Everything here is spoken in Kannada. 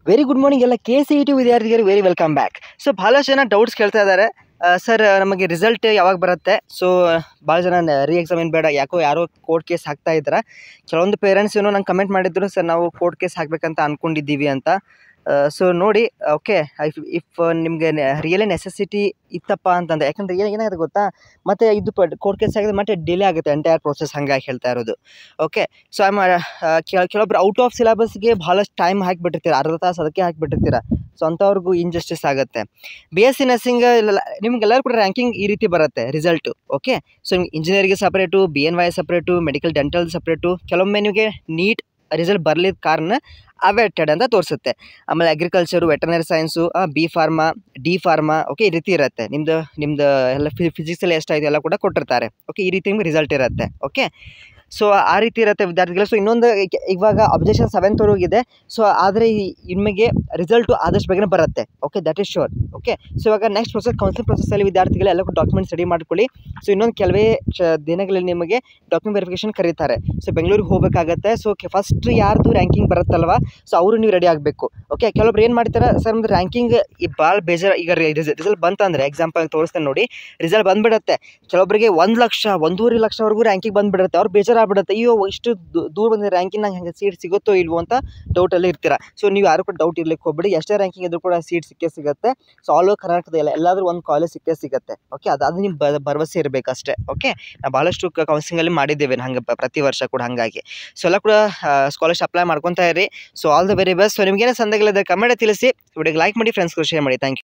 ವೆರಿ ಗುಡ್ ಮಾರ್ನಿಂಗ್ ಎಲ್ಲ KCET ವಿದ್ಯಾರ್ಥಿಗಳಿಗೆ ವೆರಿ ವೆಲ್ಕಮ್ ಬ್ಯಾಕ್. ಸೊ ಭಾಳಷ್ಟು ಜನ ಡೌಟ್ಸ್ ಕೇಳ್ತಾ ಇದ್ದಾರೆ, ಸರ್ ನಮಗೆ ರಿಸಲ್ಟ್ ಯಾವಾಗ ಬರುತ್ತೆ? ಸೊ ಭಾಳ ಜನ ರೀ ಎಕ್ಸಾಮ್ ಏನು ಬೇಡ, ಯಾರೋ ಕೋರ್ಟ್ ಕೇಸ್ ಹಾಕ್ತಾ ಇದ್ದಾರೆ. ಕೆಲವೊಂದು ಪೇರೆಂಟ್ಸ್ ಏನೋ ನಂಗೆ ಕಮೆಂಟ್ ಮಾಡಿದ್ರು, ಸರ್ ನಾವು ಕೋರ್ಟ್ ಕೇಸ್ ಹಾಕಬೇಕಂತ ಅಂದ್ಕೊಂಡಿದ್ದೀವಿ ಅಂತ. ಸೊ ನೋಡಿ, ಓಕೆ, ಇಫ್ ನಿಮಗೆ ರಿಯಲಿ ನೆಸೆಸಿಟಿ ಇತ್ತಪ್ಪ ಅಂತಂದರೆ, ಯಾಕಂದರೆ ಏನಾಗುತ್ತೆ ಗೊತ್ತಾ, ಮತ್ತು ಇದು ಕೋರ್ಟ್ ಕೇಸ್ ಆಗಿದ್ರೆ ಮತ್ತೆ ಡಿಲೇ ಆಗುತ್ತೆ ಎಂಟೈರ್ ಪ್ರೋಸೆಸ್, ಹಾಗಾಗಿ ಹೇಳ್ತಾ ಇರೋದು. ಓಕೆ, ಸೊ ಕೆಲವೊಬ್ರು ಔಟ್ ಆಫ್ ಸಿಲೆಬಸ್ಗೆ ಭಾಳಷ್ಟು ಟೈಮ್ ಹಾಕಿಬಿಟ್ಟಿರ್ತೀರ, ಅರ್ಧ ತಾಸು ಅದಕ್ಕೆ ಹಾಕಿಬಿಟ್ಟಿರ್ತೀರ. ಸೊ ಅಂಥವ್ರಿಗೂ ಇಂಜಸ್ಟಿಸ್ ಆಗುತ್ತೆ. BSc ನರ್ಸಿಂಗ್ ನಿಮ್ಗೆಲ್ಲರೂ ಕೂಡ ರ್ಯಾಂಕಿಂಗ್ ಈ ರೀತಿ ಬರುತ್ತೆ ರಿಸಲ್ಟು. ಓಕೆ, ಸೊ ನಿಮ್ಗೆ ಇಂಜಿನಿಯರಿಂಗ್ಗೆ separate, BNY separate, medical dental separate. ಕೆಲವೊಮ್ಮೆ ನಿಮಗೆ ನೀಟ್ ರಿಸಲ್ಟ್ ಬರಲಿದ್ದ ಕಾರಣ ಅವೇಟೆಡ್ ಅಂತ ತೋರಿಸುತ್ತೆ. ಆಮೇಲೆ agriculture, veterinary science, B pharma, D pharma, okay, ಈ ರೀತಿ ಇರುತ್ತೆ. ನಿಮ್ಮದು ಎಲ್ಲ ಫಿಸಿಕ್ಸಲ್ಲಿ ಎಷ್ಟಾಯಿತು ಎಲ್ಲ ಕೂಡ ಕೊಟ್ಟಿರ್ತಾರೆ. ಓಕೆ, ಈ ರೀತಿ ನಿಮ್ಗೆ ರಿಸಲ್ಟ್ ಇರುತ್ತೆ. ಓಕೆ, ಸೊ ಆ ರೀತಿ ಇರುತ್ತೆ ವಿದ್ಯಾರ್ಥಿಗಳು. ಸೊ ಇನ್ನೊಂದು ಇವಾಗ ಅಬ್ಜೆಕ್ಷನ್ 7th ವರೆಗಿದೆ. ಸೊ ಆದರೆ ನಿಮಗೆ ರಿಸಲ್ಟು ಆದಷ್ಟು ಬೇಗನೆ ಬರುತ್ತೆ. Okay, that is sure. Okay, so ಇವಾಗ ನೆಕ್ಸ್ಟ್ ಕೌನ್ಸಿಲಿಂಗ್ ಪ್ರೊಸೆಸಲ್ಲಿ ವಿದ್ಯಾರ್ಥಿಗಳು ಎಲ್ಲ ಡಾಕ್ಯುಮೆಂಟ್ಸ್ ರೆಡಿ ಮಾಡ್ಕೊಳ್ಳಿ. ಸೊ ಇನ್ನೊಂದು ಕೆಲವೇ ದಿನಗಳಲ್ಲಿ ನಿಮಗೆ ಡಾಕ್ಯುಮೆಂಟ್ ವೆರಿಫಿಕೇಷನ್ ಕರೀತಾರೆ. ಸೊ ಬೆಂಗಳೂರಿಗೆ ಹೋಗಬೇಕಾಗತ್ತೆ. ಸೊ ಫಸ್ಟ್ ಯಾರ್ದು ರ್ಯಾಂಕಿಂಗ್ ಬರುತ್ತಲ್ವ, ಸೊ ಅವರು ನೀವು ರೆಡಿ ಆಗಬೇಕು. ಓಕೆ, ಕೆಲವೊಬ್ರು ಏನು ಮಾಡ್ತಾರೆ, ಸರ್ ನಮ್ದು ರ್ಯಾಂಕಿಂಗ್ ಭಾಳ ಬೇಜಾರು, ಈಗ ರಿಸಲ್ಟ್ ಬಂತಂದರೆ ಎಕ್ಸಾಂಪಲ್ ತೋರಿಸ್ತೇನೆ ನೋಡಿ, ರಿಸಲ್ಟ್ ಬಂದುಬಿಡುತ್ತೆ. ಕೆಲವೊಬ್ಬರಿಗೆ 1 ಲಕ್ಷ 1.5 ಲಕ್ಷವರೆಗೂ ರ್ಯಾಂಕಿಂಗ್ ಬಂದುಬಿಡುತ್ತೆ. ಅವ್ರು ಬೇಜಾರಾಗ್ಬಿಡುತ್ತೆ, ಅಯ್ಯೋ ಇಷ್ಟು ದೂರ ಬಂದಿದೆ ರ್ಯಾಂಕಿಂಗ್, ನಂಗೆ ಹಂಗೆ ಸೀಟ್ ಸಿಗುತ್ತೋ ಇಲ್ವೋ ಅಂತ ಡೌಟಲ್ಲಿ ಇರ್ತೀರ. ಸೊ ನೀವು ಯಾರು ಕೂಡ ಡೌಟ್ ಇರ್ಲಿಕ್ಕೆ ಹೋಗ್ಬಿಡಿ, ಎಷ್ಟೇ ರ್ಯಾಂಕಿಂಗ್ ಇದ್ರೂ ಕೂಡ ಸೀಟ್ ಸಿಕ್ಕೇ ಸಿಗುತ್ತೆ. ಸೊ ಆಲ್ ಓವರ್ ಕರ್ನಾಟಕದ ಎಲ್ಲಾದರೂ ಒಂದು ಕಾಲೇಜ್ ಸಿಕ್ಕೇ ಸಿಗುತ್ತೆ. ಓಕೆ, ಅದು ನಿಮ್ಮ ಭರವಸೆ ಇರಬೇಕಷ್ಟೇ. ಓಕೆ, ನಾವು ಭಾಳಷ್ಟು ಕೌನ್ಸಿಲಿಂಗಲ್ಲಿ ಮಾಡಿದ್ದೇವೆ ಹಂಗೆ ಪ್ರತಿ ವರ್ಷ ಕೂಡ. ಹಾಗಾಗಿ ಸೊ ಎಲ್ಲ ಕೂಡ ಸ್ಕಾಲರ್ಶಿಪ್ ಅಪ್ಲೈ ಮಾಡ್ಕೊತಾ ಇರಿ. So all the very best. So ನಿಮಗೇನೋ ಸಂದೇಹಗಳಿದ್ದರೆ ಕಮೆಂಟ್ ತಿಳಿಸಿ, ವಿಡಿಯೋಗೆ ಲೈಕ್ ಮಾಡಿ, ಫ್ರೆಂಡ್ಸ್ಗೂ ಶೇರ್ ಮಾಡಿ. Thank you.